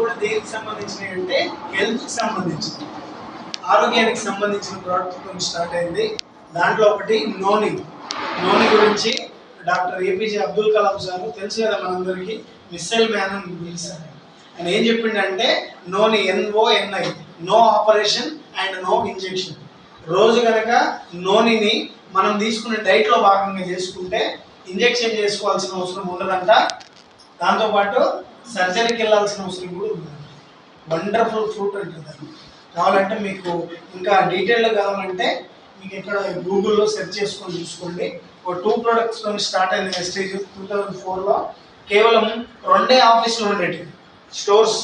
కూడా దేనికి సంబంధించినవి అంటే హెల్త్కి సంబంధించి ఆరోగ్యానికి సంబంధించిన ప్రోడక్ట్తో స్టార్ట్ అయింది. దాంట్లో ఒకటి నోని. నోని గురించి డాక్టర్ ఏపీజే అబ్దుల్ కలాం సార్ తెలుసు కదా మనందరికీ, మిస్సైల్ మ్యాన్ అని పిలిచారు. ఆయన ఏం చెప్పిండంటే noni NONI, no operation and no injection. రోజు కనుక నోనిని మనం తీసుకునే డైట్లో భాగంగా చేసుకుంటే ఇంజెక్షన్ చేసుకోవాల్సిన అవసరం ఉండదంట. దాంతోపాటు సర్జరీకి వెళ్ళాల్సిన అవసరం కూడా ఉంది. వండర్ఫుల్ ఫ్రూట్ అంటుంది. కావాలంటే మీకు ఇంకా డీటెయిల్గా కావాలంటే మీకు ఇక్కడ గూగుల్లో సెర్చ్ చేసుకొని చూసుకోండి. ఒక 2 ప్రొడక్ట్స్తో స్టార్ట్ అయింది వెస్టీజ్ 2004లో. కేవలం 2 ఆఫీసులు ఉండేవి, స్టోర్స్.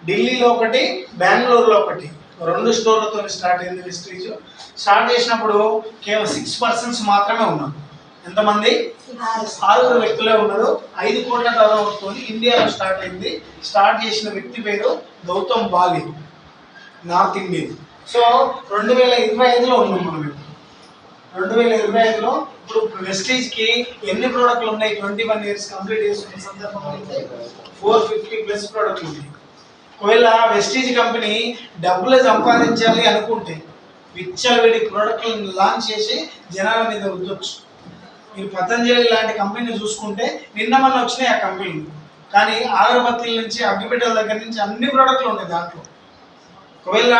ఢిల్లీలో ఒకటి, బెంగళూరులో ఒకటి, 2 స్టోర్లతో స్టార్ట్ అయింది వెస్టీజ్. స్టార్ట్ చేసినప్పుడు కేవలం 6 పర్సన్స్ మాత్రమే ఉన్నారు. ఎంతమంది? 6 వ్యక్తులే ఉన్నారు. 5 కోట్ల టర్నోవర్తో ఇండియాలో స్టార్ట్ అయింది. స్టార్ట్ చేసిన వ్యక్తి పేరు Gautam Bali, north Indian. So 2025లో ఉన్నాం మనం. 2025లో ఇప్పుడు వెస్టీజ్కి ఎన్ని ప్రోడక్ట్లు ఉన్నాయి? 21 ఇయర్స్ కంప్లీట్ చేసుకున్న సందర్భంలో 450+ ప్రోడక్ట్లు ఉన్నాయి. ఒకవేళ వెస్టీజ్ కంపెనీ డబ్బులు సంపాదించాలి అనుకుంటే విచ్చలవిడి ప్రోడక్ట్లను లాంచ్ చేసి జనాల మీద రుద్దొచ్చు. మీరు పతంజలి లాంటి కంపెనీని చూసుకుంటే నిన్న మొన్న వచ్చినాయి ఆ కంపెనీలు, కానీ అగరబత్తీల నుంచి అగ్గిపెట్టెల దగ్గర నుంచి అన్ని ప్రోడక్ట్లు ఉన్నాయి దాంట్లో. ఒకవేళ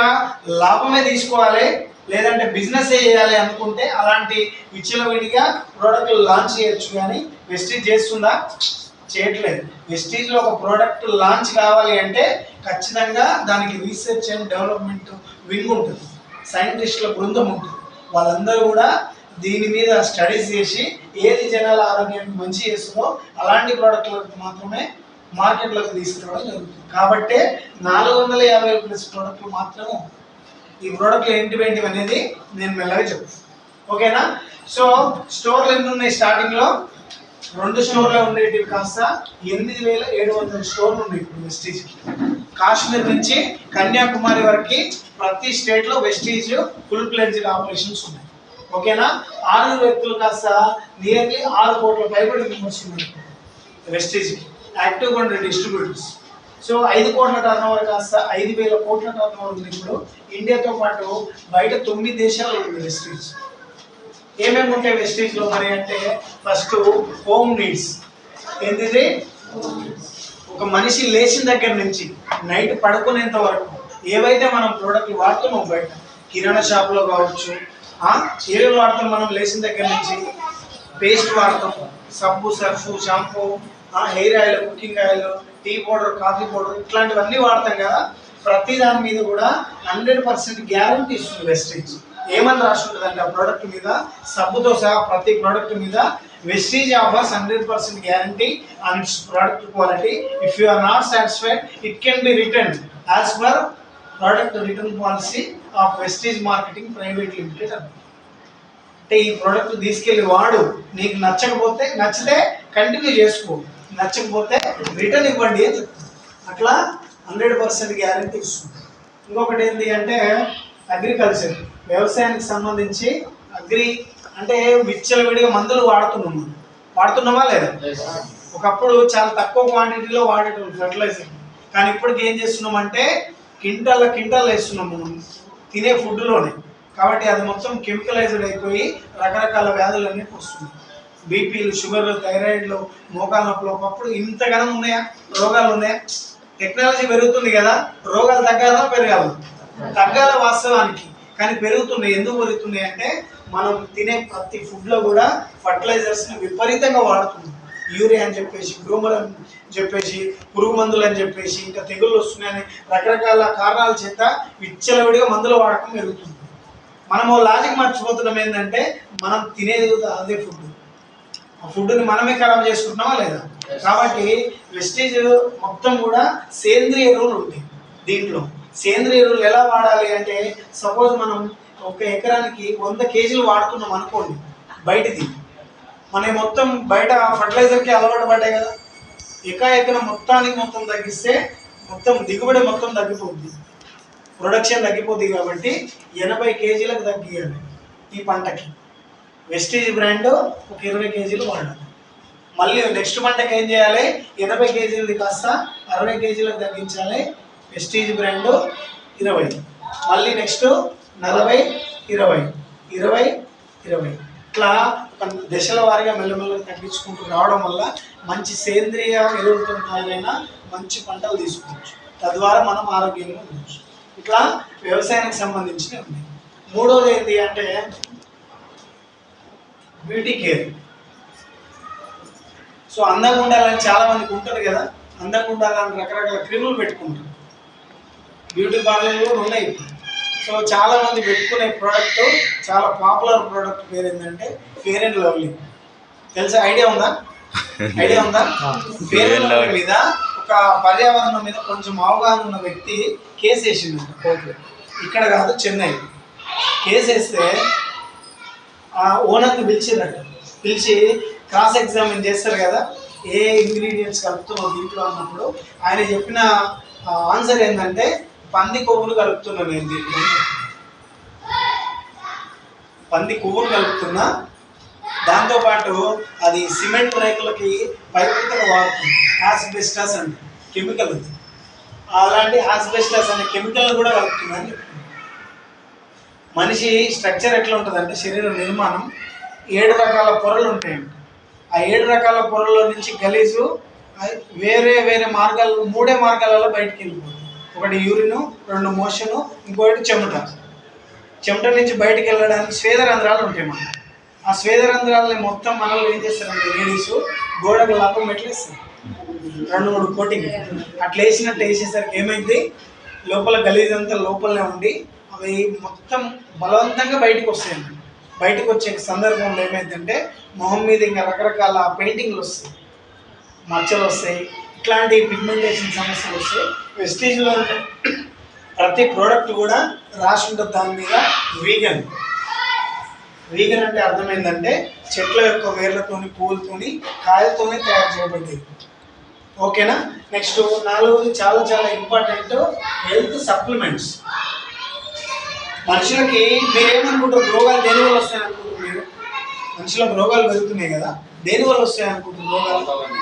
లాభమే తీసుకోవాలి లేదంటే బిజినెస్ చేయాలి అనుకుంటే అలాంటి విచ్చలవిడిగా ప్రోడక్ట్లు లాంచ్ చేయొచ్చు. కానీ వెస్టీజ్ చేస్తుందా? చేయట్లేదు. వెస్టీజ్లో ఒక ప్రోడక్ట్ లాంచ్ కావాలి అంటే ఖచ్చితంగా దానికి రీసెర్చ్ అండ్ డెవలప్మెంట్ వింగ్ ఉంటుంది, సైంటిస్టుల బృందం ఉంటుంది. వాళ్ళందరూ కూడా దీని మీద స్టడీస్ చేసి ఏది జనాల ఆరోగ్యానికి మంచి చేస్తుందో అలాంటి ప్రోడక్ట్లకు మాత్రమే మార్కెట్లోకి తీసుకురావడం జరుగుతుంది. కాబట్టి 450+ ప్రోడక్ట్లు మాత్రమే. ఈ ప్రోడక్ట్లు ఏంటివి అనేది నేను మెల్లగా చెప్తాను, ఓకేనా? సో స్టోర్లు ఎన్ని ఉన్నాయి? స్టార్టింగ్లో 2 స్టోర్లే ఉండేటివి కాస్త 8700 స్టోర్లు ఉన్నాయి ఇప్పుడు వెస్టీజ్కి. కాశ్మీర్ నుంచి కన్యాకుమారి వరకు ప్రతి స్టేట్లో వెస్టీజ్ ఫుల్ ప్లెడ్జ్డ్ ఆపరేషన్స్ ఉన్నాయి, ఓకేనా? 6 వ్యక్తులు కాస్త నియర్లీ 6 కోట్ల పైబడి మెంబర్స్ ఉన్నారు వెస్టీజ్కి, యాక్టివ్గా ఉండే డిస్ట్రిబ్యూటర్స్. సో 5 కోట్ల టర్నోవర్ కాస్త 5000 కోట్ల టర్నోవర్ ఉంది ఇప్పుడు. ఇండియాతో పాటు బయట 9 దేశాలు ఉంది వెస్టీజ్. ఏమేమి ఉంటాయి వెస్టీజ్లో మరి అంటే ఫస్ట్ హోమ్ నీడ్స్. ఏంటిది? ఒక మనిషి లేచిన దగ్గర నుంచి నైట్ పడుకునేంత వరకు ఏవైతే మనం ప్రోడక్ట్లు వాడుతున్నాం బయట కిరాణా షాప్లో కావచ్చు, ఏవేవి వాడతాం మనం లేచిన దగ్గర నుంచి? పేస్ట్ వాడతాం, సబ్బు, Surf, shampoo, hair oil, cooking oil, tea powder, coffee powder, ఇట్లాంటివన్నీ వాడతాం కదా. ప్రతి దాని మీద కూడా 100% గ్యారంటీ ఇస్తుంది వెస్టీజ్. ఏమని రాసి ఉంటుందంటే ఆ ప్రోడక్ట్ మీద, సబ్బుతో సహా ప్రతి ప్రోడక్ట్ మీద Vestige offers 100% guarantee on its product quality. If you are not satisfied it can be return as per product return policy of Vestige marketing private limited అంటే ఈ ప్రోడక్ట్ తీసుకెళ్ళి వాడు, నీకు నచ్చితే కంటిన్యూ చేసుకో, నచ్చకపోతే రిటర్న్ ఇవ్వండి అని చెప్తుంది. అట్లా 100% గ్యారంటీ ఇస్తుంది. ఇంకొకటి ఏంటి అంటే అగ్రికల్చర్, వ్యవసాయానికి సంబంధించి. అగ్రి అంటే విచ్చలవిడిగా మందులు వాడుతున్నామా లేదా? ఒకప్పుడు చాలా తక్కువ క్వాంటిటీలో వాడేటం ఫర్టిలైజర్, కానీ ఇప్పటికి ఏం చేస్తున్నామంటే కింటాలు వేస్తున్నాం మనం తినే ఫుడ్లోనే. కాబట్టి అది మొత్తం కెమికలైజ్డ్ అయిపోయి రకరకాల వ్యాధులన్నీ వస్తున్నాయి. బీపీలు, షుగర్లు, థైరాయిడ్లు, మోకాల నొప్పులు. ఒకప్పుడు ఇంతగానం ఉన్నాయా రోగాలు? ఉన్నాయా? టెక్నాలజీ పెరుగుతుంది కదా, రోగాలు తగ్గాలా పెరగాలి? తగ్గాల వాస్తవానికి, కానీ పెరుగుతున్నాయి. ఎందుకు పెరుగుతున్నాయి అంటే మనం తినే ప్రతి ఫుడ్లో కూడా ఫర్టిలైజర్స్ని విపరీతంగా వాడుతున్నాం. యూరియా అని చెప్పేసి, గ్రోమర్ అని చెప్పేసి, పురుగు మందులు అని చెప్పేసి, ఇంకా తెగుళ్ళు వస్తున్నాయని రకరకాల కారణాల చేత విచ్చలవిడిగా మందుల వాడకం పెరుగుతుంది. మనము లాజిక్ మర్చిపోతున్నాం ఏంటంటే మనం తినేది అదే ఫుడ్, ఆ ఫుడ్ని మనమే ఖరాబ్ చేసుకుంటున్నామా లేదా? కాబట్టి వెస్టీజ్ మొత్తం కూడా సేంద్రియ ఎరువులు ఉంటాయి దీంట్లో. సేంద్రియ ఎరువులు ఎలా వాడాలి అంటే, సపోజ్ మనం 1 ఎకరానికి 100 కేజీలు వాడుతున్నాం అనుకోండి బయటిది. మనం మొత్తం బయట ఫర్టిలైజర్కి అలవాటు పడ్డాయి కదా. ఎకరం మొత్తం తగ్గిస్తే మొత్తం దిగుబడి మొత్తం తగ్గిపోద్ది, ప్రొడక్షన్ తగ్గిపోద్ది. కాబట్టి 80 కేజీలకు తగ్గియాలి ఈ పంటకి. వెస్టీజ్ బ్రాండ్ ఒక 20 కేజీలు వాడాలి. మళ్ళీ నెక్స్ట్ పంటకి ఏం చేయాలి, 80 కేజీలది కాస్త 60 కేజీలకు తగ్గించాలి. వెస్టీజ్ బ్రాండ్ 20, మళ్ళీ నెక్స్ట్ 40, 20, 20, 20 ఇట్లా ఒక దశల వారీగా మెల్లమెల్లగా తగ్గించుకుంటూ రావడం వల్ల మంచి సేంద్రియ ఎరువులతో తయారైన మంచి పంటలు తీసుకోవచ్చు. తద్వారా మనం ఆరోగ్యంగా ఉండవచ్చు. ఇట్లా వ్యవసాయానికి సంబంధించినవి ఉన్నాయి. మూడోది ఏంటి అంటే బ్యూటీ కేర్. సో అందంగా ఉండాలని చాలా మందికి ఉంటుంది కదా, అందంగా ఉండాలని రకరకాల క్రీములు పెట్టుకుంటారు. బ్యూటీ పార్లర్లు కూడా ఉన్నాయి. సో చాలా మంది పెట్టుకునే ప్రోడక్ట్, చాలా పాపులర్ ప్రోడక్ట్ పేరు ఏంటంటే ఫెయిర్ అండ్ లవ్లీ. తెలుసా? ఐడియా ఉందా? ఫెయిర్ అండ్ లవ్లీ మీద ఒక పర్యావరణం మీద కొంచెం అవగాహన ఉన్న వ్యక్తి కేసు వేసిందంట కోర్టులో. ఇక్కడ కాదు, చెన్నై. కేసు వేస్తే ఆ ఓనర్ని పిలిచి క్రాస్ ఎగ్జామిన్ చేస్తారు కదా, ఏ ఇంగ్రీడియంట్స్ కలుపుతున్నావు దీంట్లో అన్నప్పుడు ఆయన చెప్పిన ఆన్సర్ ఏంటంటే పంది కొవ్వును కలుపుతున్నాను నేను దీంట్లో. పంది కొవ్వును కలుపుతున్నా, దాంతోపాటు అది సిమెంట్ రేకులకి పైపుగా వాడుతుంది. ఆస్బెస్టాస్ అంటే కెమికల్ ఉంది, అలాంటి ఆస్బెస్టాస్ అనే కెమికల్ కూడా కలుపుతుందని చెప్తుంది. మనిషి స్ట్రక్చర్ ఎట్లా ఉంటుందంటే, శరీర నిర్మాణం 7 రకాల పొరలు ఉంటాయండి. ఆ 7 రకాల పొరల్లో నుంచి గలీజు వేరే వేరే మార్గాలు, 3 మార్గాలలో బయటికి వెళ్ళిపోతుంది. ఒకటి యూరిన్, 2 మోషను, ఇంకొకటి చెమట నుంచి బయటికి వెళ్ళడానికి స్వేదరంధ్రాలు ఉంటాయి. మనం ఆ స్వేదరంధ్రాలని మొత్తం మనలో ఏం చేస్తారంటే లేడీస్ గోడకు లాభం ఎట్లా ఇస్తారు, 2-3 కోటింగ్ అట్లా వేసేసరికి ఏమైంది, లోపల గలీజ్ అంతా లోపలనే ఉండి అవి మొత్తం బలవంతంగా బయటకు వస్తాయండి. బయటకు వచ్చే సందర్భంలో ఏమైందంటే మొహం మీద ఇంకా రకరకాల పెయింటింగ్లు వస్తాయి, మచ్చలు వస్తాయి, ఇట్లాంటి పిగ్మెంటేషన్ సమస్యలు వస్తాయి. వెస్టీజ్లో ప్రతి ప్రోడక్ట్ కూడా రాసి ఉంటుంది దాని మీద వీగన్. వీగన్ అంటే అర్థమైందంటే చెట్ల యొక్క వేర్లతోని, పువ్వులతోని, కాయలతోని తయారు చేయబడ్డాయి. ఓకేనా? నెక్స్ట్ 4వది చాలా చాలా ఇంపార్టెంట్, హెల్త్ సప్లిమెంట్స్. మనుషులకి మీరేమనుకుంటారు, రోగాలు దేనివల్ల వస్తాయి అనుకుంటారు మీరు? మనుషులకు రోగాలు పెరుగుతున్నాయి కదా, దేనివల్ల వస్తాయి అనుకుంటారు రోగాలు?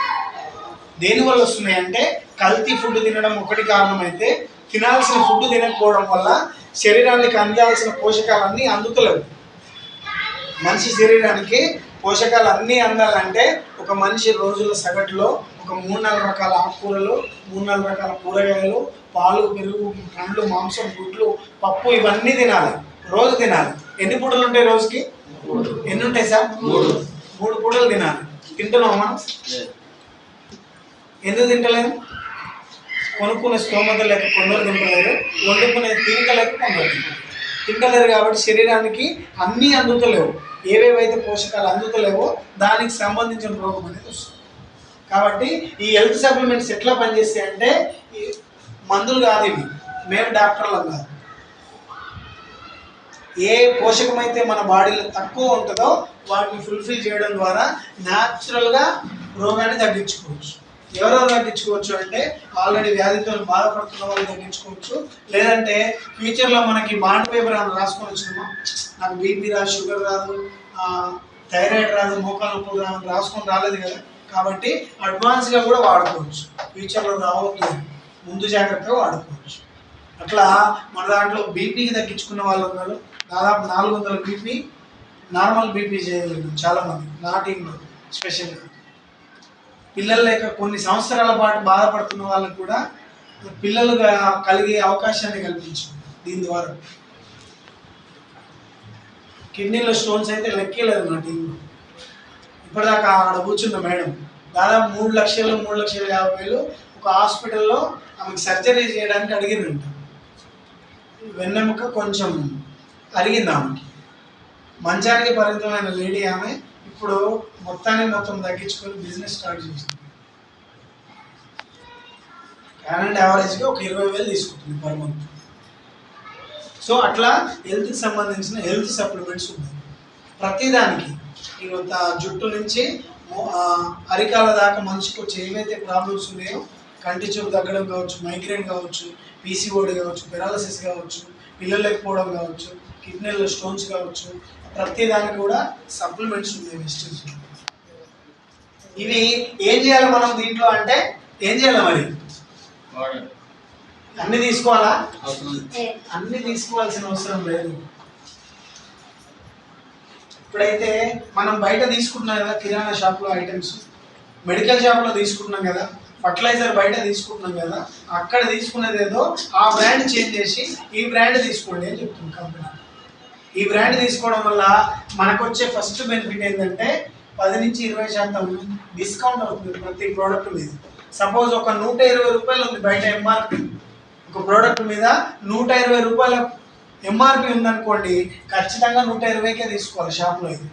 దేనివల్ల వస్తున్నాయి అంటే కల్తీ ఫుడ్ తినడం ఒకటి కారణమైతే, తినాల్సిన ఫుడ్ తినకపోవడం వల్ల శరీరానికి అందాల్సిన పోషకాలన్నీ అందుతలేవు. మనిషి శరీరానికి పోషకాలు అన్నీ అందాలంటే ఒక మనిషి రోజుల సగటులో ఒక 3-4 రకాల ఆకుకూరలు, 3-4 రకాల కూరగాయలు, పాలు, పెరుగు, పండ్లు, మాంసం, గుడ్లు, పప్పు ఇవన్నీ తినాలి, రోజు తినాలి. ఎన్ని పూటలు ఉంటాయి రోజుకి? ఎన్ని ఉంటాయి సార్? 3 పూటలు తినాలి. తింటున్నాం మనం? ఎందుకు తింటలేదు? కొనుక్కునే స్తోమత లేక కొందరు తింటలేరు, వండుకునే తీరిక లేక కొందరు తింటలేరు. కాబట్టి శరీరానికి అన్నీ అందుతలేవు. ఏవేవైతే పోషకాలు అందుతలేవో దానికి సంబంధించిన రోగం అనేది వస్తుంది. కాబట్టి ఈ హెల్త్ సప్లిమెంట్స్ ఎట్లా పనిచేస్తాయి అంటే మందులు కాదు ఇవి, మేము డాక్టర్లం కాదు. ఏ పోషకమైతే మన బాడీలో తక్కువ ఉంటుందో వాటిని ఫుల్ఫిల్ చేయడం ద్వారా న్యాచురల్గా రోగాన్ని తగ్గించుకోవచ్చు. ఎవరెవరు తగ్గించుకోవచ్చు అంటే ఆల్రెడీ వ్యాధితో బాధపడుతున్న వాళ్ళు తగ్గించుకోవచ్చు. లేదంటే ఫ్యూచర్లో మనకి బాండ్ పేపర్ అని రాసుకొని వచ్చినామా, నాకు బీపీ రాదు, షుగర్ రాదు, థైరాయిడ్ రాదు, మోకాలు నొప్పులు రాదు రాసుకొని రాలేదు కదా, కాబట్టి అడ్వాన్స్గా కూడా వాడుకోవచ్చు. ఫ్యూచర్లో రావద్దు, ముందు జాగ్రత్తగా వాడుకోవచ్చు. అట్లా మన దాంట్లో బీపీకి తగ్గించుకున్న వాళ్ళు ఉన్నారు. దాదాపు 400 బీపీ, నార్మల్ బీపీ చేయలేదు చాలామంది, నా టీంలో స్పెషల్గా. పిల్లలు లేక కొన్ని సంవత్సరాల పాటు బాధపడుతున్న వాళ్ళకు కూడా పిల్లలుగా కలిగే అవకాశాన్ని కల్పించింది దీని ద్వారా. కిడ్నీలో స్టోన్స్ అయితే లెక్కలేదు నా టీంలో. ఇప్పటిదాకా ఆడ కూర్చున్న మేడం దాదాపు 3,50,000 ఒక హాస్పిటల్లో ఆమెకు సర్జరీ చేయడానికి అడిగిందంట. వెన్నెముక కొంచెం అరిగింది ఆమెకి. మంచానికి పరిమితమైన లేడీ ఆమె ఇప్పుడు మొత్తం తగ్గించుకొని బిజినెస్ స్టార్ట్ చేసింది. అండ్ యావరేజ్గా ఒక 20,000 తీసుకుంటుంది పర్ మంత్. సో అట్లా హెల్త్కి సంబంధించిన హెల్త్ సప్లిమెంట్స్ ఉన్నాయి ప్రతిదానికి. నేను జుట్టు నుంచి అరికాల దాకా మనిషికి వచ్చే ఏవైతే ప్రాబ్లమ్స్ ఉన్నాయో, కంటి చూపు తగ్గడం కావచ్చు, మైగ్రేన్ కావచ్చు, పీసీఓడి కావచ్చు, పెరాలసిస్ కావచ్చు, పిల్లలు లేకపోవడం కావచ్చు, కిడ్నీలో స్టోన్స్ కావచ్చు, ప్రతి దానికి కూడా సప్లిమెంట్స్ ఉన్నాయి వెస్టీజ్లో. ఇవి ఏం చేయాలి మనం దీంట్లో అంటే ఏం చేయాలి మరి? అన్ని తీసుకోవాలా? అన్ని తీసుకోవాల్సిన అవసరం లేదు. ఇప్పుడైతే మనం బయట తీసుకుంటున్నాం కదా కిరాణా షాప్లో ఐటమ్స్, మెడికల్ షాప్లో తీసుకుంటున్నాం కదా, ఫర్టిలైజర్ బయట తీసుకుంటున్నాం కదా, అక్కడ తీసుకునేది ఏదో ఆ బ్రాండ్ చేంజ్ చేసి ఈ బ్రాండ్ తీసుకోండి అని చెప్తుంది కంపెనీ. ఈ బ్రాండ్ తీసుకోవడం వల్ల మనకు వచ్చే ఫస్ట్ బెనిఫిట్ ఏంటంటే 10 నుంచి 20% డిస్కౌంట్ అవుతుంది ప్రతి ప్రోడక్ట్ మీద. సపోజ్ ఒక 120 రూపాయలు ఉంది బయట ఎంఆర్పి, ఒక ప్రోడక్ట్ మీద 120 రూపాయల ఎంఆర్పి ఉందనుకోండి, ఖచ్చితంగా 120కే తీసుకోవాలి షాప్లో. ఇది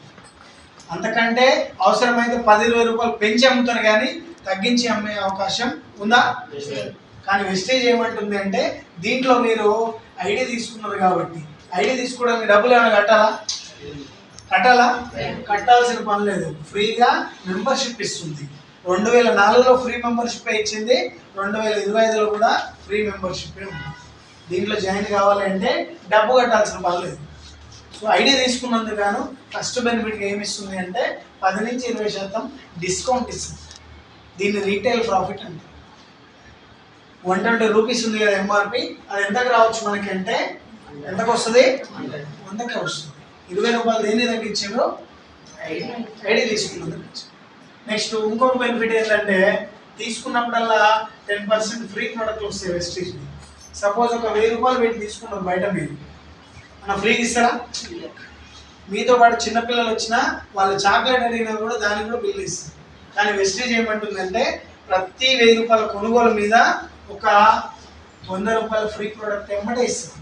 అంతకంటే అవసరమైతే 10-20 రూపాయలు పెంచి అమ్ముతారు కానీ తగ్గించి అమ్మే అవకాశం ఉందా? కానీ వెస్టేజ్ ఏమంటుంది అంటే దీంట్లో మీరు ఐడి తీసుకున్నారు కాబట్టి, ఐడి తీసుకోవడానికి డబ్బులు ఏమైనా కట్టాలా? కట్టాల్సిన పని లేదు, ఫ్రీగా మెంబర్షిప్ ఇస్తుంది. 2004లో ఫ్రీ మెంబర్షిప్ ఇచ్చింది, 2025లో కూడా ఫ్రీ మెంబర్షిప్ ఉంది. దీంట్లో జాయిన్ కావాలి అంటే డబ్బు కట్టాల్సిన పని లేదు. సో ఐడి తీసుకున్నందుకు గాను ఫస్ట్ బెనిఫిట్ ఏమి ఇస్తుంది అంటే 10 నుంచి 20% డిస్కౌంట్ ఇస్తుంది. దీన్ని రీటైల్ ప్రాఫిట్ అంటే 120 రూపీస్ ఉంది కదా ఎంఆర్పి, అది ఎంతకు రావచ్చు మనకి అంటే ఎంతకు వస్తుంది? 100కే వస్తుంది. 20 రూపాయలు దేన్ని తగ్గించారో ఐడి తీసుకున్నందుకు. నెక్స్ట్ ఇంకొక బెనిఫిట్ ఏంటంటే తీసుకున్నప్పుడల్లా 10% ఫ్రీ ప్రోడక్ట్లు వస్తాయి వెస్టీజ్. సపోజ్ ఒక 1000 రూపాయలు పెట్టి తీసుకున్నారు బయట, మీరు మన ఫ్రీగా ఇస్తారా? మీతో పాటు చిన్నపిల్లలు వచ్చినా వాళ్ళు చాక్లెట్ అడిగినా కూడా దానికి కూడా బిల్లు ఇస్తారు. కానీ వెస్టీజ్ ఏమంటుందంటే ప్రతి 1000 రూపాయల కొనుగోలు మీద ఒక 100 రూపాయల ఫ్రీ ప్రోడక్ట్ ఏమంటే ఇస్తుంది.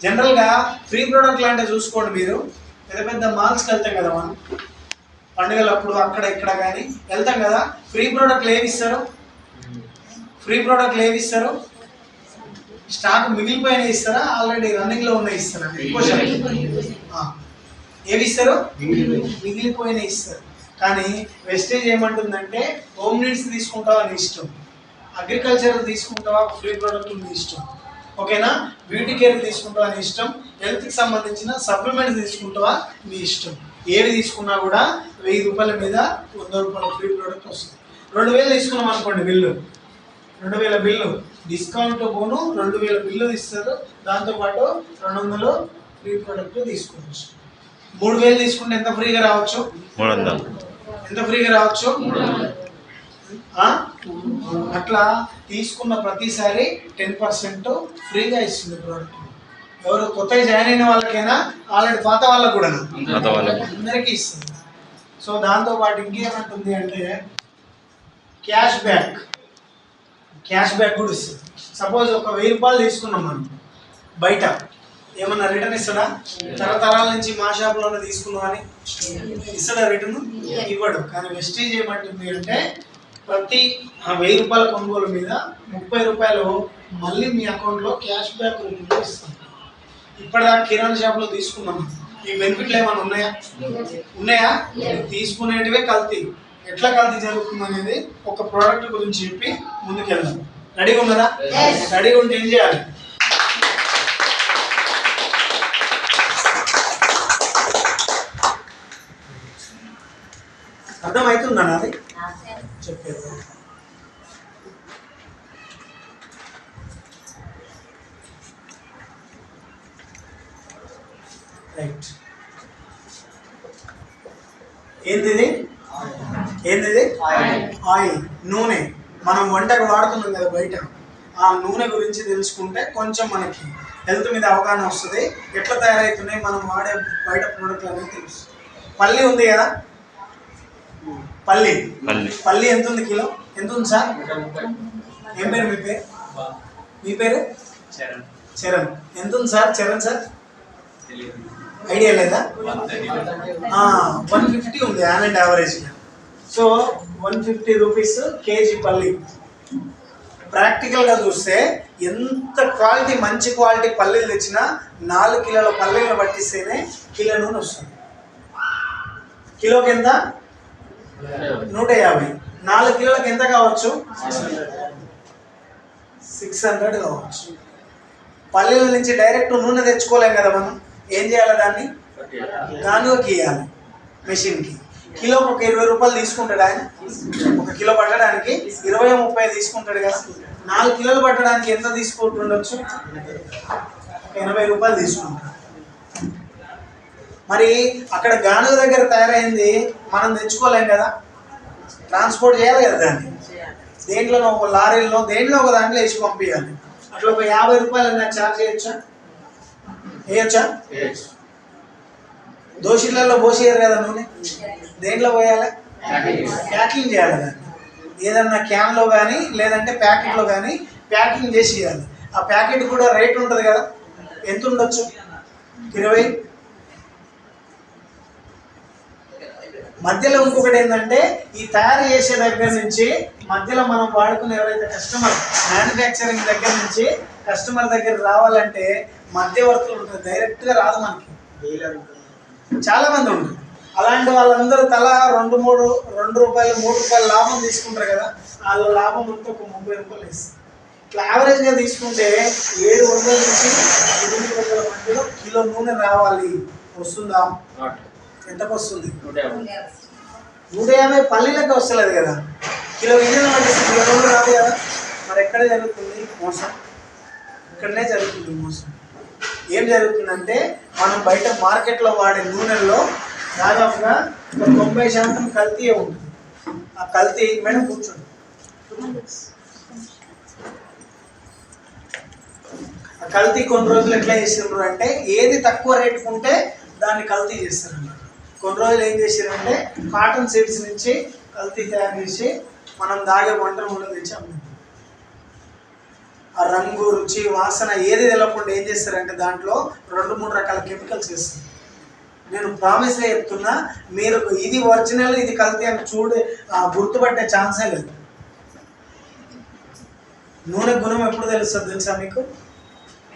జనరల్గా ఫ్రీ ప్రోడక్ట్లు అంటే చూసుకోండి, మీరు పెద్ద పెద్ద మాల్స్కి వెళ్తాం కదా మనం పండుగలప్పుడు, అక్కడ ఇక్కడ కానీ వెళ్తాం కదా, ఫ్రీ ప్రోడక్ట్లు ఏవి ఇస్తారు? స్టాక్ మిగిలిపోయిన ఇస్తారా, ఆల్రెడీ రన్నింగ్లో ఉన్నాయి ఇస్తారా? ఎక్కువ ఏవి ఇస్తారు? మిగిలిపోయిన ఇస్తారు. కానీ వెస్టేజ్ ఏమంటుందంటే హోమ్ నీడ్స్ తీసుకుంటావా నీ ఇష్టం, అగ్రికల్చర్ తీసుకుంటావా ఫ్రీ ప్రోడక్ట్ నీ ఇష్టం, ఓకేనా, బ్యూటీ కేర్ తీసుకుంటావా నీ ఇష్టం, హెల్త్కి సంబంధించిన సప్లిమెంట్స్ తీసుకుంటావా నీ ఇష్టం. ఏవి తీసుకున్నా కూడా 1000 రూపాయల మీద 100 రూపాయల ఫ్రీ ప్రోడక్ట్ వస్తుంది. 2000 తీసుకున్నాం అనుకోండి, 2000 బిల్లు డిస్కౌంట్ పోను 2000 బిల్లు ఇస్తారు, దాంతోపాటు 200 ఫ్రీ ప్రోడక్ట్ తీసుకోవచ్చు. 3000 తీసుకుంటే ఎంత ఫ్రీగా రావచ్చు? 300. ఎంత ఫ్రీగా రావచ్చు? అట్లా తీసుకున్న ప్రతిసారి 10% ఫ్రీగా ఇస్తుంది ప్రోడక్ట్. ఎవరు కొత్తగా జాయిన్ అయిన వాళ్ళకైనా, ఆల్రెడీ పాత వాళ్ళకు కూడా అందరికీ ఇస్తుంది. సో దాంతోపాటు ఇంకేమంటుంది అంటే క్యాష్ బ్యాక్ కూడా ఇస్తుంది. సపోజ్ ఒక 1000 రూపాయలు తీసుకున్నాం మనం బయట, ఏమన్నా రిటర్న్ ఇస్తాడా? తరతరాల నుంచి మా షాప్లోనే తీసుకున్నాం అని ఇస్తాడా రిటర్న్? ఇవ్వడు. కానీ వెస్టీజ్ ఏమంటుంది అంటే ప్రతి 1000 రూపాయల కొనుగోలు మీద 30 రూపాయలు మళ్ళీ మీ అకౌంట్లో క్యాష్ బ్యాక్ రూపంలో ఇస్తాం. ఇప్పటిదాకా కిరాణా షాప్లో తీసుకున్నాం, ఈ బెనిఫిట్లు ఏమైనా ఉన్నాయా? తీసుకునేటివే కల్తీ. ఎట్లా కల్తీ జరుగుతుంది అనేది ఒక ప్రోడక్ట్ గురించి చెప్పి ముందుకెళ్దాం. రెడీగా ఉన్నారా? రెడీగా ఉంటే ఏం చేయాలి? అర్థమవుతుందా అది చెప్పేది? రైట్. ఏంది ఆయిల్, నూనె. మనం వంటకు వాడుతున్నాం కదా బయట, ఆ నూనె గురించి తెలుసుకుంటే కొంచెం మనకి హెల్త్ మీద అవగాహన వస్తుంది. ఎట్లా తయారవుతున్నాయి మనం వాడే బయట ప్రోడక్ట్లు అనేది తెలుస్తుంది. పల్లి ఉంది కదా, పల్లి ఎంత ఉంది కిలో? ఎంత ఉంది సార్? ఏం పేరు మీ పేరు? మీ పేరు? చరణ్. ఎంత ఉంది సార్? చరణ్ సార్ ఐడియా లేదా? 150 ఉంది యాన్ యావరేజ్గా. సో 150 రూపీస్ కేజీ పల్లి. ప్రాక్టికల్గా చూస్తే ఎంత క్వాలిటీ, మంచి క్వాలిటీ పల్లీలు తెచ్చినా 4 కిలోల పల్లీలు పట్టిస్తేనే కిలో నూనె వస్తుంది. కిలోకి ఎంత? 150. 4 కిలోలకు ఎంత కావచ్చు? 600 కావచ్చు. పల్లీల నుంచి డైరెక్ట్ నూనె తెచ్చుకోలేం కదా మనం. ఏం చేయాలి? దాన్ని గానుగకి ఇవ్వాలి మెషిన్కి. కిలోకి ఒక 20 రూపాయలు తీసుకుంటాడు ఆయన. 1 కిలో పట్టడానికి 20-30 తీసుకుంటాడు కదా. 4 కిలోలు పట్టడానికి ఎంత తీసుకుంటుండొచ్చు? 80 రూపాయలు తీసుకుంటాడు. మరి అక్కడ గానుగ దగ్గర తయారైంది మనం తెచ్చుకోలేం కదా, ట్రాన్స్పోర్ట్ చేయాలి కదా దాన్ని. దేంట్లో ఒక లారీల్లో దేంట్లో ఒక దాంట్లో వేసి పంపించాలి. అట్లా ఒక 50 రూపాయలు నాకు ఛార్జ్ చేయొచ్చా? వేయొచ్చా? దోషులలో పోసేయరు కదా నూనె. దేంట్లో పోయాలి? ప్యాకింగ్ చేయాలి దాన్ని. ఏదన్నా క్యాన్లో కానీ లేదంటే ప్యాకెట్లో కానీ ప్యాకింగ్ చేసి ఇవ్వాలి. ఆ ప్యాకెట్ కూడా రేట్ ఉంటుంది కదా, ఎంత ఉండొచ్చు? 20. మధ్యలో ఇంకొకటి ఏంటంటే ఈ తయారు చేసే దగ్గర నుంచి మధ్యలో మనం వాడుకునే ఎవరైతే కస్టమర్, మ్యానుఫ్యాక్చరింగ్ దగ్గర నుంచి కస్టమర్ దగ్గర రావాలంటే మధ్యవర్తులు ఉంటుంది, డైరెక్ట్గా రాదు మనకి. చాలా మంది ఉంటారు. అలాంటి వాళ్ళందరూ తలా 2 రూపాయలు 3 రూపాయలు లాభం తీసుకుంటారు కదా, వాళ్ళ లాభం అంతా ఒక 30 రూపాయలు ఇస్తారు. ఇట్లా యావరేజ్గా తీసుకుంటే 700 నుంచి 800 మధ్యలో కిలో నూనె రావాలి. వస్తుందా? ఎంతకు వస్తుంది? 150 పల్లీలకు వస్తలేదు కదా. కిలో గింజలు పట్టేసి కిలో నూనె రాదు కదా. మరి ఎక్కడ జరుగుతుంది మోసం? ఇక్కడనే జరుగుతుంది మోసం. ఏం జరుగుతుందంటే మనం బయట మార్కెట్లో వాడే నూనెల్లో దాదాపుగా 90% కల్తీయే ఉంటుంది. ఆ కల్తీ మేడం కూర్చోండి. ఆ కల్తీ కొన్ని రోజులు ఎట్లా చేసినారు అంటే ఏది తక్కువ రేటుకు ఉంటే దాన్ని కల్తీ చేస్తారన్నమాట. కొన్ని రోజులు ఏం చేశారంటే కాటన్ సీడ్స్ నుంచి కల్తీ తయారు చేసి మనం దాగే వంట నూనె తెచ్చి అమ్మారు. ఆ రంగు, రుచి, వాసన ఏది తెలవకుండా ఏం చేస్తారంటే దాంట్లో 2-3 రకాల కెమికల్స్ వేస్తారు. నేను ప్రామిస్గా చెప్తున్నా, మీరు ఇది ఒరిజినల్ ఇది కల్తీ అని గుర్తుపట్టే ఛాన్సే లేదు. నూనె గుణం ఎప్పుడు తెలుస్తుంది తెలుసా మీకు?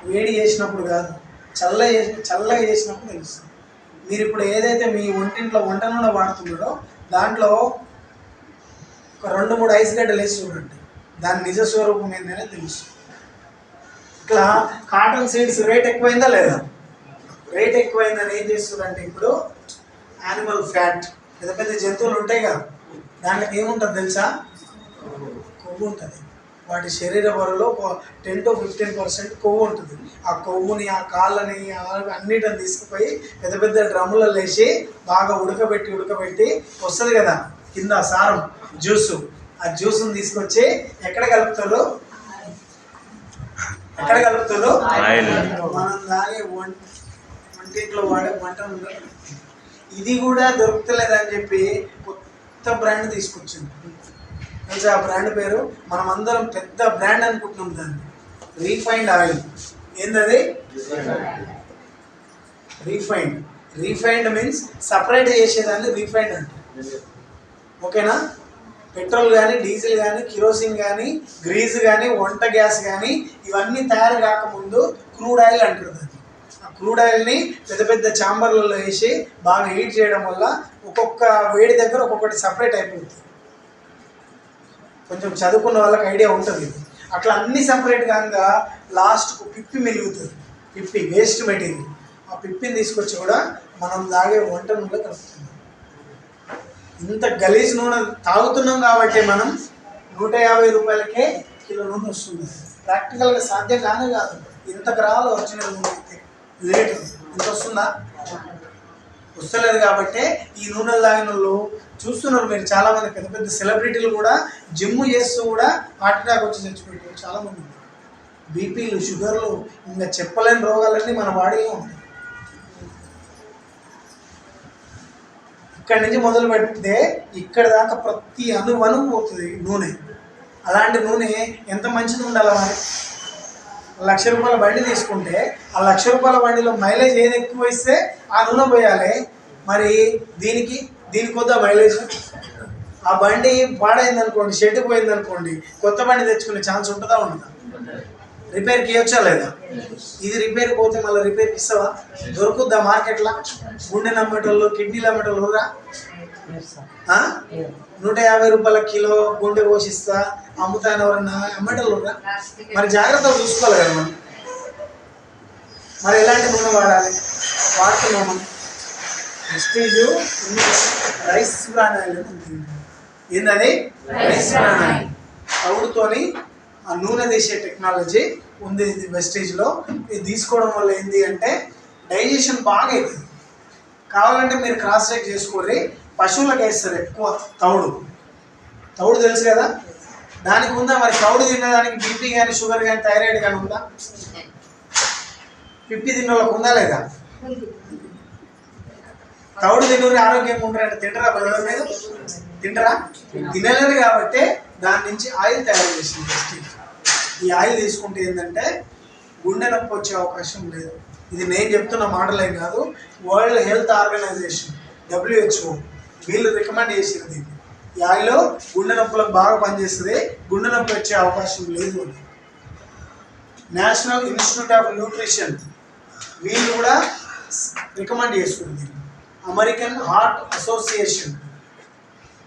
వేడి చేసినప్పుడు కాదు, చల్లగా చేసినప్పుడు తెలుస్తుంది. మీరు ఇప్పుడు ఏదైతే మీ ఒంటింట్లో వంట నూనె వాడుతున్నారో దాంట్లో ఒక 2-3 ఐస్ గడ్డలు వేసి చూడండి, దాని నిజ స్వరూపం ఏంటనే తెలుసు. ఇట్లా కాటన్ సీడ్స్ రేట్ ఎక్కువైందా లేదా? రేట్ ఎక్కువైందని ఏం చేస్తుందంటే ఇప్పుడు యానిమల్ ఫ్యాట్, పెద్ద పెద్ద జంతువులు ఉంటాయి కదా, దాంట్లోకి ఏముంటుంది తెలుసా? కొవ్వు ఉంటుంది. వాటి శరీర బరువులో 10-15% కొవ్వు ఉంటుంది. ఆ కొవ్వుని, ఆ కాళ్ళని, అన్నిటిని తీసుకుపోయి పెద్ద పెద్ద డ్రమ్ములలో వేసి బాగా ఉడకబెట్టి వస్తుంది కదా కింద సారం, జ్యూసు. ఆ జ్యూస్ని తీసుకొచ్చి ఎక్కడ కలుపుతారు? మనం తాగే వంటింట్లో వాడే వంట నూనె. ఇది కూడా దొరుకుతలేదని చెప్పి కొత్త బ్రాండ్ తీసుకొచ్చింది. ఆ బ్రాండ్ పేరు మనం అందరం పెద్ద బ్రాండ్ అనుకుంటున్నాం దాన్ని, రీఫైండ్ ఆయిల్. ఏంటది? రీఫైండ్ మీన్స్ సపరేట్ చేసేదాన్ని రీఫైండ్ అంటే. ఓకేనా? పెట్రోల్ కానీ, డీజిల్ కానీ, కిరోసిన్ కానీ, గ్రీజ్ కానీ, వంట గ్యాస్ కానీ ఇవన్నీ తయారు కాకముందు క్రూడ్ ఆయిల్ అంటారు దాన్ని. ఆ క్రూడ్ ఆయిల్ని పెద్ద పెద్ద చాంబర్లలో వేసి బాగా హీట్ చేయడం వల్ల ఒక్కొక్క వేడి దగ్గర ఒక్కొక్కటి సపరేట్ అయిపోతుంది. కొంచెం చదువుకున్న వాళ్ళకి ఐడియా ఉంటుంది. అట్లా అన్ని సపరేట్ కాగా లాస్ట్కు పిప్పి మెలుగుతుంది. పిప్పి వేస్ట్ మెటీరియల్. ఆ పిప్పిని తీసుకొచ్చి కూడా మనం తాగే వంట నూనెలో కలుపుతున్నాం. ఇంత గలీజ్ నూనె తాగుతున్నాం కాబట్టి మనం 150 రూపాయలకే కిలో నూనె వస్తుంది. ప్రాక్టికల్గా సాధ్యం కానే కాదు. ఇంతకు రావాలి ఒరిజినల్ నూనె అయితే. లీటర్ ఇంత వస్తుందా? వస్తలేదు. కాబట్టి ఈ నూనెలు తాగిన వాళ్ళు చూస్తున్నారు మీరు, చాలామంది పెద్ద పెద్ద సెలబ్రిటీలు కూడా జిమ్ చేస్తూ కూడా హార్ట్ అటాక్ వచ్చి చచ్చిపోయారు చాలామంది. బీపీలు, షుగర్లు, ఇంకా చెప్పలేని రోగాలన్నీ మన బాడీలో ఉంటాయి. ఇక్కడి నుంచి మొదలు పెడితే ఇక్కడ దాకా ప్రతి అణువణు పోతుంది నూనె. అలాంటి నూనె ఎంత మంచిది ఉండాలి మరి? 1,00,000 రూపాయల బండి తీసుకుంటే ఆ 1,00,000 రూపాయల బండిలో మైలేజ్ ఏది ఎక్కువ ఇస్తే ఆ నూనె పోయాలి. మరి దీనికి వద్దా మైలేజ్? ఆ బండి పాడైంది అనుకోండి, షెడ్ పోయింది అనుకోండి, కొత్త బండి తెచ్చుకునే ఛాన్స్ ఉంటుందా? ఉండదా? రిపేర్కి ఇవ్వచ్చా లేదా? ఇది రిపేర్ పోతే మళ్ళీ రిపేర్కి ఇస్తావా? దొరుకుద్దా మార్కెట్లో? గుండె నమ్మేటోళ్ళు, కిడ్నీలు అమ్మేటోళ్ళు రా 150 రూపాయల కిలో గుండె పోషిస్తా అమ్ముతాను ఎవరన్నా అమ్మేటోళ్ళు రా. మరి జాగ్రత్తగా చూసుకోవాలి కదా మనం. మరి ఎలాంటి నూనె వాడాలి? వాడుతున్నాము ప్రెస్టీజ్ రైస్ బ్రాండ్ ఆయిల్ ఉంటుంది. ఏంటది? Rice bran oil. తౌడుతోని ఆ నూనె తీసే టెక్నాలజీ ఉంది ఇది వెస్టేజ్లో. ఇది తీసుకోవడం వల్ల ఏంటి అంటే డైజెషన్ బాగా అవుతుంది. కావాలంటే మీరు క్రాస్ చెక్ చేసుకోర్రి, పశువులకు వేస్తారు ఎక్కువ తౌడు తెలుసు కదా, దానికి ఉందా మరి? తౌడు తినడానికి బీపీ కానీ షుగర్ కానీ థైరాయిడ్ కానీ ఉందా? పిప్పి తిన్న వాళ్ళకు ఉందా లేదా? తౌడు తినూరి ఆరోగ్యంగా ఉంటారంటే తింటరా? బ్రదర్ మీద తింటరా? తినలేరు కాబట్టి దాని నుంచి ఆయిల్ తయారు చేసింది వెస్టేజ్. ఈ ఆయిల్ తీసుకుంటే ఏంటంటే గుండె నొప్పి వచ్చే అవకాశం లేదు. ఇది నేను చెప్తున్న మాటలేం కాదు, వరల్డ్ హెల్త్ ఆర్గనైజేషన్ WHO వీళ్ళు రికమెండ్ చేసిరు దీన్ని. ఈ ఆయిల్ గుండె నొప్పులకు బాగా పనిచేస్తుంది, గుండె నొప్పి వచ్చే అవకాశం లేదు అని. నేషనల్ ఇన్స్టిట్యూట్ ఆఫ్ న్యూట్రిషన్ వీళ్ళు కూడా రికమెండ్ చేస్తుంది. అమెరికన్ హార్ట్ అసోసియేషన్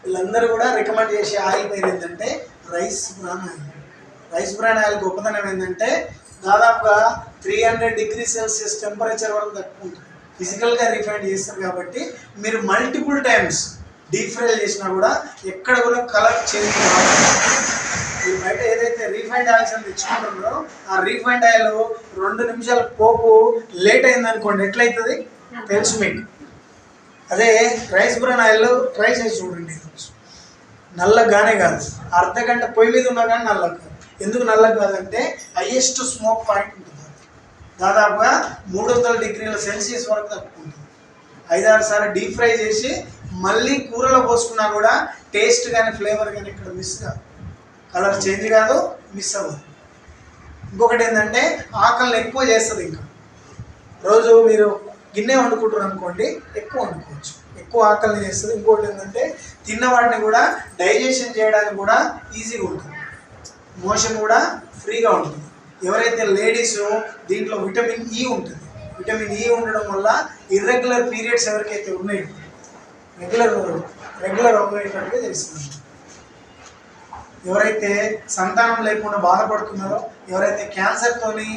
వీళ్ళందరూ కూడా రికమెండ్ చేసే ఆయిల్ పేరు ఏంటంటే rice bran oil. Rice bran oil గొప్పతనం ఏంటంటే దాదాపుగా 300 degrees Celsius టెంపరేచర్ వరకు తట్టుకుంటుంది. ఫిజికల్గా రిఫైండ్ చేస్తారు కాబట్టి మీరు మల్టిపుల్ టైమ్స్ డీప్ ఫ్రై చేసినా కూడా ఎక్కడ కూడా కలర్ చేంజ్ కాదు. మీరు బయట ఏదైతే రీఫైండ్ ఆయిల్స్ అని తెచ్చుకుంటున్నారో ఆ రీఫైండ్ ఆయిల్ 2 నిమిషాల పోపు లేట్ అయిందనుకోండి ఎట్లయితుంది తెలుసు మీకు. అదే రైస్ బ్రాన్ ఆయిల్ ట్రై చేసి చూడండి, నల్లగానే కాదు, అర్ధగంట పొయ్యి మీద ఉన్నా కానీ నల్లగా కాదు. ఎందుకు నల్లగా కాదంటే హైయెస్ట్ స్మోక్ పాయింట్ ఉంటుంది, దాదాపుగా 300 degrees Celsius వరకు తట్టుకుంటుంది. 5-6 సార్లు డీప్ ఫ్రై చేసి మళ్ళీ కూరలో పోసుకున్నా కూడా టేస్ట్ కానీ ఫ్లేవర్ కానీ ఇక్కడ మిస్ కాదు, కలర్ చేంజ్ కాదు, మిస్ అవ్వదు. ఇంకొకటి ఏంటంటే ఆకలిని ఎక్కువ చేస్తుంది. ఇంకా రోజు మీరు గిన్నె వండుకుంటారు అనుకోండి, ఎక్కువ వండుకోవచ్చు, ఎక్కువ ఆకలిని చేస్తుంది. ఇంకోటి ఏంటంటే తిన్న వాటిని కూడా డైజెషన్ చేయడానికి కూడా ఈజీగా ఉంటుంది, మోషన్ కూడా ఫ్రీగా ఉంటుంది. ఎవరైతే లేడీస్ దీంట్లో విటమిన్ ఈ ఉంటుంది, విటమిన్ ఈ ఉండడం వల్ల ఇర్రెగ్యులర్ పీరియడ్స్ ఎవరికైతే ఉన్నాయో రెగ్యులర్ అవ్వేటట్టుగా చేస్తుంది. ఎవరైతే సంతానం లేకుండా బాధపడుతున్నారో, ఎవరైతే క్యాన్సర్తోని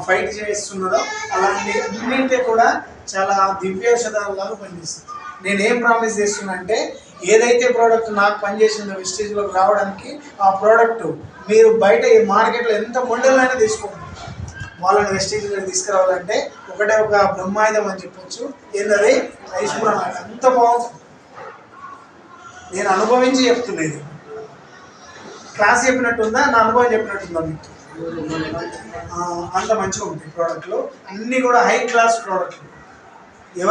ఫైట్ చేస్తున్నారో అలాంటి అన్నింటి కూడా చాలా దివ్యౌషధాలలాగా పనిచేస్తుంది. నేను ఏం ప్రామిస్ చేస్తున్నా అంటే ఏదైతే ప్రోడక్ట్ నాకు పనిచేసిందో వెస్టేజ్లోకి రావడానికి ఆ ప్రోడక్ట్ మీరు బయట ఈ మార్కెట్లో ఎంత మొండలైనా తీసుకోండి, వాళ్ళని వెస్టేజ్లోకి తీసుకురావాలంటే ఒకటే ఒక బ్రహ్మాయుధం అని చెప్పొచ్చు. ఏంటది? Rice bran oil. అంత బాగుంటుంది, నేను అనుభవించి చెప్తున్నది. క్లాస్ చెప్పినట్టుందా, నా అనుభవం చెప్పినట్టుందా మీకు? అంత మంచిగా ఉంటాయి ప్రోడక్ట్లు, అన్నీ కూడా హై క్లాస్ ప్రోడక్ట్లు.